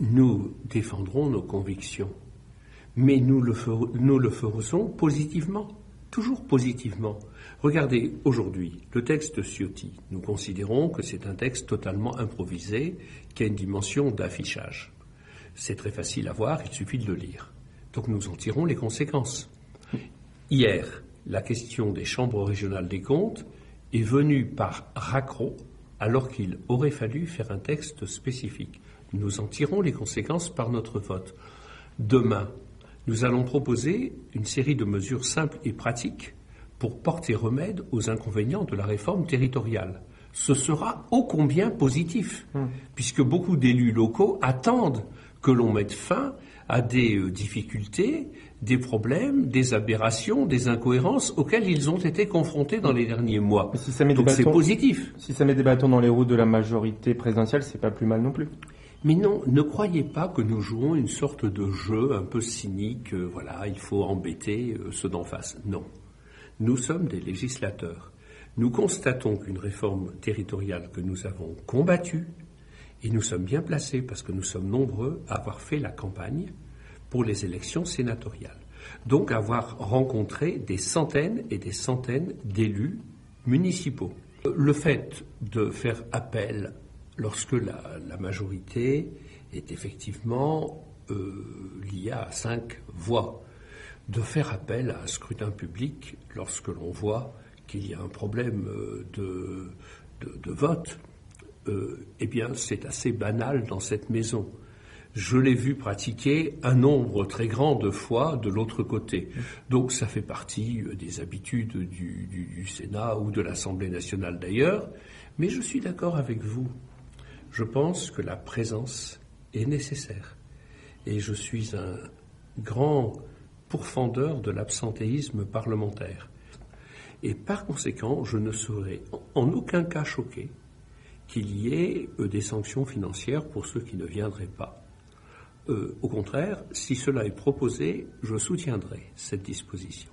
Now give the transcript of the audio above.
nous défendrons nos convictions, mais nous le faisons positivement, toujours positivement. Regardez, aujourd'hui, le texte Ciotti, nous considérons que c'est un texte totalement improvisé, qui a une dimension d'affichage. C'est très facile à voir, il suffit de le lire. Donc nous en tirons les conséquences. Hier, la question des chambres régionales des comptes est venue par raccro, alors qu'il aurait fallu faire un texte spécifique. Nous en tirons les conséquences par notre vote. Demain, nous allons proposer une série de mesures simples et pratiques pour porter remède aux inconvénients de la réforme territoriale. Ce sera ô combien positif, puisque beaucoup d'élus locaux attendent que l'on mette fin à des difficultés, des problèmes, des aberrations, des incohérences auxquelles ils ont été confrontés dans les derniers mois. Donc c'est positif. Si ça met des bâtons dans les roues de la majorité présidentielle, c'est pas plus mal non plus. Mais non, ne croyez pas que nous jouons une sorte de jeu un peu cynique, voilà, il faut embêter ceux d'en face. Non. Nous sommes des législateurs. Nous constatons qu'une réforme territoriale que nous avons combattue, et nous sommes bien placés parce que nous sommes nombreux à avoir fait la campagne pour les élections sénatoriales. Donc avoir rencontré des centaines et des centaines d'élus municipaux. Le fait de faire appel lorsque la majorité est effectivement liée à 5 voix, de faire appel à un scrutin public lorsque l'on voit qu'il y a un problème de vote, eh bien c'est assez banal dans cette maison. Je l'ai vu pratiquer un nombre très grand de fois de l'autre côté. Donc ça fait partie des habitudes du Sénat ou de l'Assemblée nationale d'ailleurs, mais je suis d'accord avec vous. Je pense que la présence est nécessaire. Et je suis un grand pourfendeur de l'absentéisme parlementaire. Et par conséquent, je ne serai en aucun cas choqué qu'il y ait des sanctions financières pour ceux qui ne viendraient pas. Au contraire, si cela est proposé, je soutiendrai cette disposition.